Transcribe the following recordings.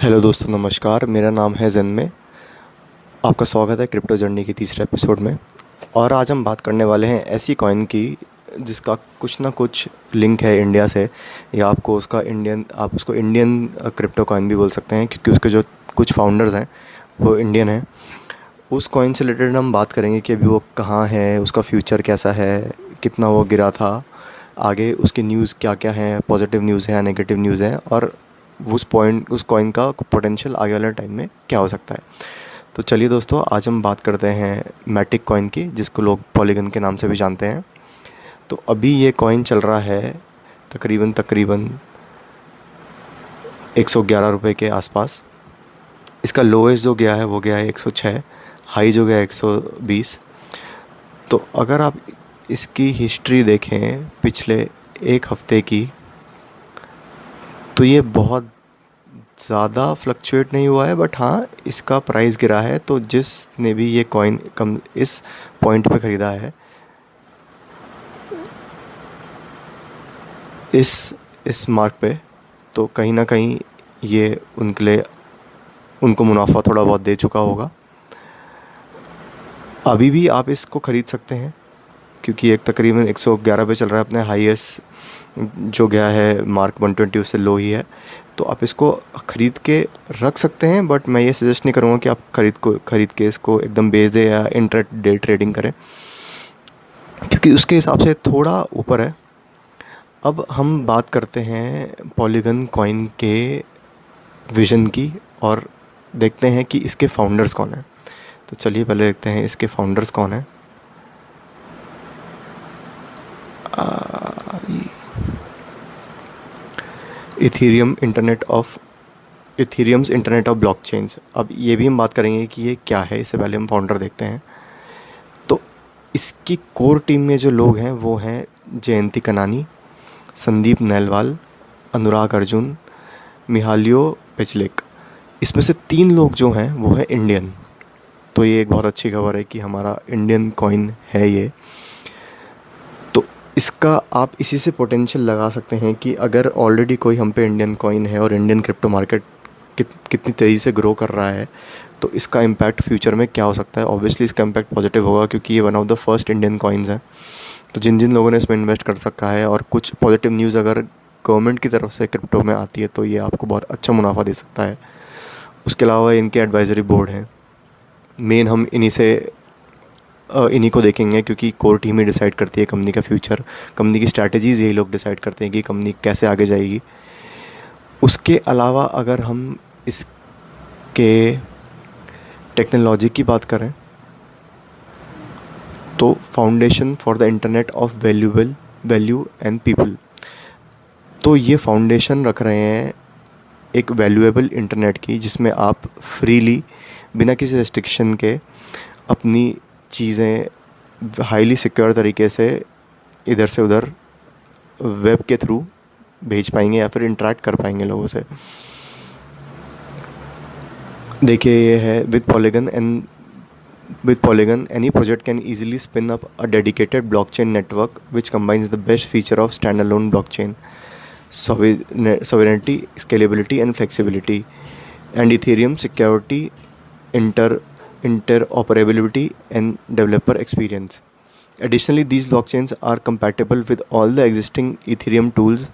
Hello दोस्तों, नमस्कार। मेरा नाम है जन्मे। आपका स्वागत है क्रिप्टो जर्नी की तीसरे एपिसोड में। और आज हम बात करने वाले हैं ऐसी कॉइन की जिसका कुछ ना कुछ लिंक है इंडिया से, या आप उसको इंडियन क्रिप्टो कॉइन भी बोल सकते हैं, क्योंकि उसके जो कुछ फाउंडर्स हैं वो इंडियन हैं। उस कॉइन से रिलेटेड हम बात करेंगे कि अभी वो कहाँ है, उसका फ्यूचर कैसा है, कितना वो गिरा था, आगे उसकी न्यूज़ क्या क्या है, पॉजिटिव न्यूज़ है या नेगेटिव न्यूज़ है, और उस कॉइन का पोटेंशियल आगे वाले टाइम में क्या हो सकता है। तो चलिए दोस्तों, आज हम बात करते हैं मैटिक कॉइन की, जिसको लोग पॉलीगन के नाम से भी जानते हैं। तो अभी ये कॉइन चल रहा है तकरीबन तकरीबन 111 रुपये के आसपास। इसका लोएस्ट जो गया है वो गया है 106, हाई जो गया है 120। तो अगर आप इसकी हिस्ट्री देखें पिछले एक हफ्ते की, तो ये बहुत ज़्यादा फ्लक्चुएट नहीं हुआ है, बट हाँ, इसका प्राइस गिरा है। तो जिसने भी ये कॉइन कम इस पॉइंट पे ख़रीदा है, इस मार्क पे, तो कहीं ना कहीं ये उनके लिए उनको मुनाफा थोड़ा बहुत दे चुका होगा। अभी भी आप इसको ख़रीद सकते हैं, क्योंकि एक तकरीबन 111 पे चल रहा है। अपने हाईएस्ट जो गया है मार्क 120, उससे लो ही है। तो आप इसको ख़रीद के रख सकते हैं, बट मैं ये सजेस्ट नहीं करूँगा कि आप ख़रीद के इसको एकदम बेच दें या इंट्रा डे ट्रेडिंग करें, क्योंकि उसके हिसाब से थोड़ा ऊपर है। अब हम बात करते हैं पॉलीगन कॉइन के विज़न की, और देखते हैं कि इसके फाउंडर्स कौन हैं। तो चलिए पहले देखते हैं इसके फाउंडर्स कौन हैं। इथीरियम्स इंटरनेट ऑफ ब्लॉकचेन्स। अब ये भी हम बात करेंगे कि ये क्या है, इससे पहले हम फाउंडर देखते हैं। तो इसकी कोर टीम में जो लोग हैं वो हैं जयंती कनानी, संदीप नैलवाल, अनुराग अर्जुन, मिहालियो पेचलेक। इसमें से 3 लोग जो हैं वो है इंडियन। तो ये एक बहुत अच्छी खबर है कि हमारा इंडियन कॉइन है ये। तो इसका आप इसी से पोटेंशियल लगा सकते हैं कि अगर ऑलरेडी कोई हम पे इंडियन कॉइन है और इंडियन क्रिप्टो मार्केट कितनी तेज़ी से ग्रो कर रहा है, तो इसका इम्पैक्ट फ्यूचर में क्या हो सकता है। ऑब्वियसली इसका इम्पैक्ट पॉजिटिव होगा, क्योंकि ये one of the first Indian coins हैं। तो जिन जिन लोगों ने इसमें इन्वेस्ट कर सका है, और कुछ पॉजिटिव न्यूज़ अगर गवर्नमेंट की तरफ से क्रिप्टो में आती है, तो ये आपको बहुत अच्छा मुनाफा दे सकता है। उसके अलावा इनके एडवाइजरी बोर्ड हैं। मेन हम इन्हीं को देखेंगे, क्योंकि कोर टीम ही डिसाइड करती है कंपनी का फ्यूचर। कंपनी की स्ट्रैटेजीज़ यही लोग डिसाइड करते हैं कि कंपनी कैसे आगे जाएगी। उसके अलावा अगर हम इसके टेक्नोलॉजी की बात करें, तो foundation for the internet of value and people. तो ये फाउंडेशन रख रहे हैं एक वैल्यूएबल इंटरनेट की, जिसमें आप फ्रीली बिना किसी रेस्ट्रिक्शन के अपनी चीज़ें हाईली सिक्योर तरीके से इधर से उधर वेब के थ्रू भेज पाएंगे या फिर इंटरेक्ट कर पाएंगे लोगों से। देखिए, ये है with Polygon any project can easily spin up a dedicated blockchain network which combines the best feature of standalone blockchain sovereignty, scalability and flexibility, and Ethereum security, interoperability and developer experience. Additionally, these blockchains are compatible with all the existing Ethereum tools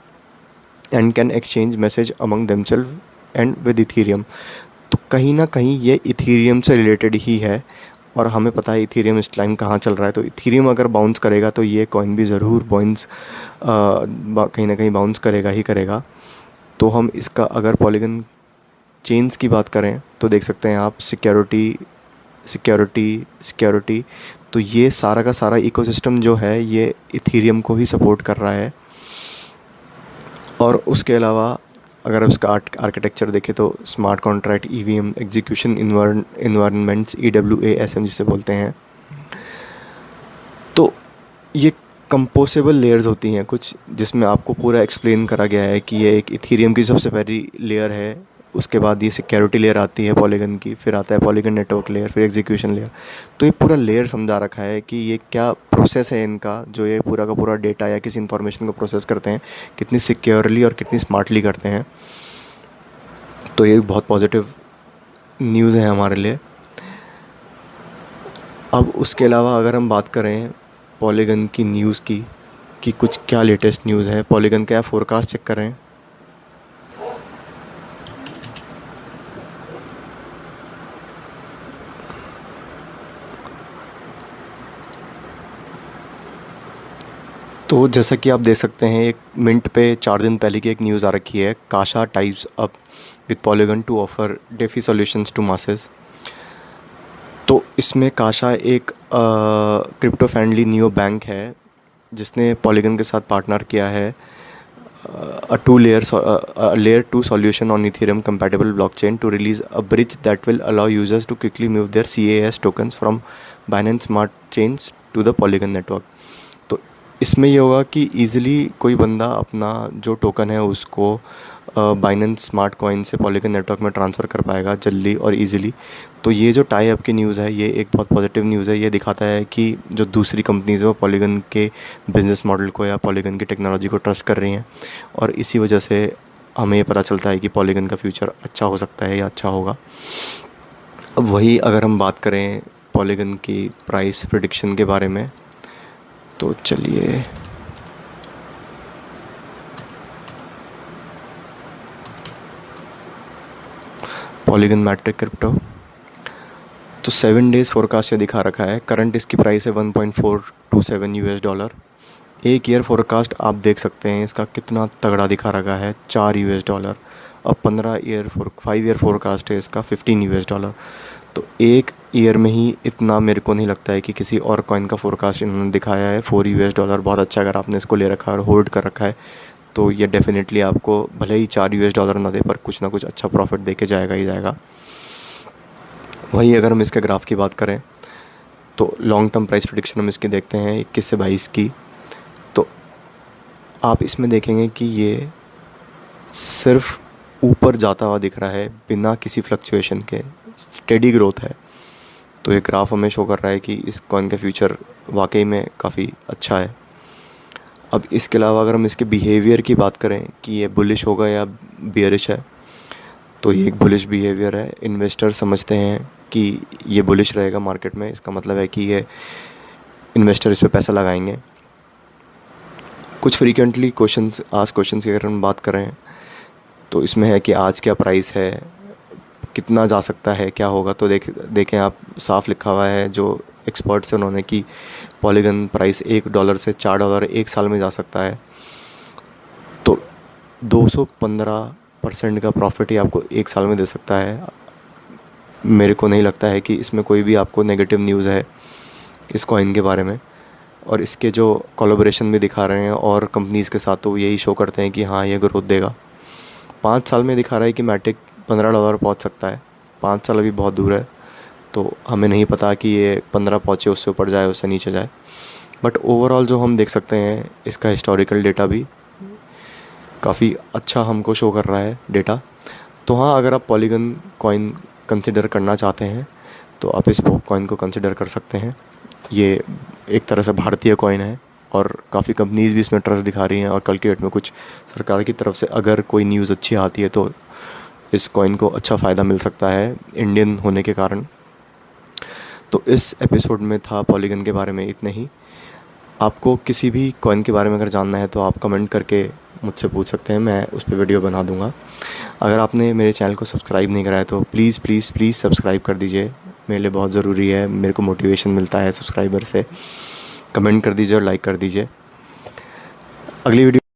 and can exchange message among themselves and with Ethereum. तो कहीं ना कहीं ये Ethereum से related ही है, और हमें पता है इथीरियम इस टाइम कहाँ चल रहा है। तो इथीरियम अगर बाउंस करेगा, तो ये कॉइन भी ज़रूर कहीं ना कहीं बाउंस करेगा ही करेगा। तो हम इसका अगर पॉलीगन चेन्स की बात करें, तो देख सकते हैं आप सिक्योरिटी। तो ये सारा का सारा इकोसिस्टम जो है ये इथीरियम को ही सपोर्ट कर रहा है। और उसके अलावा अगर आप इसका आर्किटेक्चर देखें, तो smart contract, EVM, execution environments, EWASM जिसे बोलते हैं। तो ये कंपोसेबल लेयर्स होती हैं कुछ, जिसमें आपको पूरा एक्सप्लेन करा गया है कि ये एक इथीरियम की सबसे पहली लेयर है। उसके बाद ये सिक्योरिटी लेयर आती है पॉलीगन की, फिर आता है पॉलीगन नेटवर्क लेयर, फिर एग्जीक्यूशन लेयर। तो ये पूरा लेयर समझा रखा है कि ये क्या प्रोसेस है इनका, जो ये पूरा का पूरा डेटा या किसी इन्फॉर्मेशन को प्रोसेस करते हैं, कितनी सिक्योरली और कितनी स्मार्टली करते हैं। तो ये बहुत पॉजिटिव न्यूज़ है हमारे लिए। अब उसके अलावा अगर हम बात करें पॉलीगन की न्यूज़ की कि कुछ क्या लेटेस्ट न्यूज़ है, पॉलीगन का फोरकास्ट चेक कर रहे हैं। तो जैसा कि आप देख सकते हैं, एक मिनट पे 4 दिन पहले की एक न्यूज़ आ रखी है, Kasha ties up with Polygon to offer DeFi solutions to masses. तो इसमें काशा एक क्रिप्टो फ्रेंडली न्यू बैंक है जिसने पॉलीगन के साथ पार्टनर किया है layer 2 solution on Ethereum compatible blockchain to release a bridge that will allow users to quickly move their CAS tokens from Binance Smart Chains to the Polygon network। तो इसमें ये होगा कि ईज़िली कोई बंदा अपना जो टोकन है उसको बाइनेंस स्मार्ट कॉइन से पॉलीगन नेटवर्क में ट्रांसफ़र कर पाएगा जल्दी और इजीली। तो ये जो टाई अप की न्यूज़ है ये एक बहुत पॉजिटिव न्यूज़ है। ये दिखाता है कि जो दूसरी कंपनीज़ है वो पॉलीगन के बिज़नेस मॉडल को या पॉलीगन की टेक्नोलॉजी को ट्रस्ट कर रही हैं, और इसी वजह से हमें ये पता चलता है कि पॉलीगन का फ्यूचर अच्छा हो सकता है या अच्छा होगा। अब वही अगर हम बात करें पॉलीगन की प्राइस प्रेडिक्शन के बारे में, तो चलिए पॉलीगन मैट्रिक क्रिप्टो, तो 7 डेज़ फोरकास्ट से दिखा रखा है। करंट इसकी प्राइस है $1.427। एक ईयर फोरकास्ट आप देख सकते हैं इसका कितना तगड़ा दिखा रखा है, $4। अब 5 ईयर फोरकास्ट है इसका $15। तो एक ईयर में ही इतना मेरे को नहीं लगता है कि किसी और कॉइन का फोरकास्ट इन्होंने दिखाया है। $4 बहुत अच्छा, अगर आपने इसको ले रखा है और होल्ड कर रखा है तो ये डेफिनेटली आपको भले ही $4 ना दे पर कुछ ना कुछ अच्छा प्रॉफिट दे के जाएगा ही जाएगा। वहीं अगर हम इसके ग्राफ की बात करें तो लॉन्ग टर्म प्राइस प्रेडिक्शन हम इसकी देखते हैं 21 से 22 की, तो आप इसमें देखेंगे कि ये सिर्फ ऊपर जाता हुआ दिख रहा है बिना किसी फ्लक्चुएशन के, स्टेडी ग्रोथ है। तो ये ग्राफ हमें शो कर रहा है कि इस कॉइन का फ्यूचर वाकई में काफ़ी अच्छा है। अब इसके अलावा अगर हम इसके बिहेवियर की बात करें कि ये बुलिश होगा या बियरिश है, तो ये एक बुलिश बिहेवियर है। इन्वेस्टर समझते हैं कि ये बुलिश रहेगा मार्केट में, इसका मतलब है कि ये इन्वेस्टर इस पे पैसा लगाएंगे। कुछ फ्रीक्वेंटली क्वेश्चंस की अगर हम बात करें तो इसमें है कि आज क्या प्राइस है, कितना जा सकता है, क्या होगा। तो देखें आप, साफ लिखा हुआ है जो एक्सपर्ट्स हैं उन्होंने कि पॉलीगन प्राइस $1 से $4 एक साल में जा सकता है। तो 215% का प्रॉफिट ही आपको एक साल में दे सकता है। मेरे को नहीं लगता है कि इसमें कोई भी आपको नेगेटिव न्यूज़ है इस कॉइन के बारे में। और इसके जो कोलैबोरेशन भी दिखा रहे हैं और कंपनीज़ के साथ, तो यही शो करते हैं कि हाँ ये ग्रोथ देगा। 5 साल में दिखा रहा है कि मैट्रिक $15 पहुंच सकता है। 5 साल अभी बहुत दूर है, तो हमें नहीं पता कि ये 15 पहुँचे, उससे ऊपर जाए, उससे नीचे जाए। बट ओवरऑल जो हम देख सकते हैं इसका हिस्टोरिकल डेटा भी काफ़ी अच्छा हमको शो कर रहा है डेटा। तो हाँ, अगर आप पॉलीगन कॉइन कंसिडर करना चाहते हैं तो आप इस कॉइन को कंसिडर कर सकते हैं। ये एक तरह से भारतीय कॉइन है और काफ़ी कंपनीज़ भी इसमें ट्रस्ट दिखा रही हैं, और कल के डेट में कुछ सरकार की तरफ से अगर कोई न्यूज़ अच्छी आती है तो इस कॉइन को अच्छा फ़ायदा मिल सकता है इंडियन होने के कारण। तो इस एपिसोड में था पॉलीगन के बारे में इतना ही। आपको किसी भी कॉइन के बारे में अगर जानना है तो आप कमेंट करके मुझसे पूछ सकते हैं, मैं उस पर वीडियो बना दूंगा। अगर आपने मेरे चैनल को सब्सक्राइब नहीं करा है तो प्लीज़ प्लीज़ प्लीज़ सब्सक्राइब कर दीजिए, मेरे लिए बहुत ज़रूरी है। मेरे को मोटिवेशन मिलता है सब्सक्राइबर से। कमेंट कर दीजिए और लाइक कर दीजिए। अगली वीडियो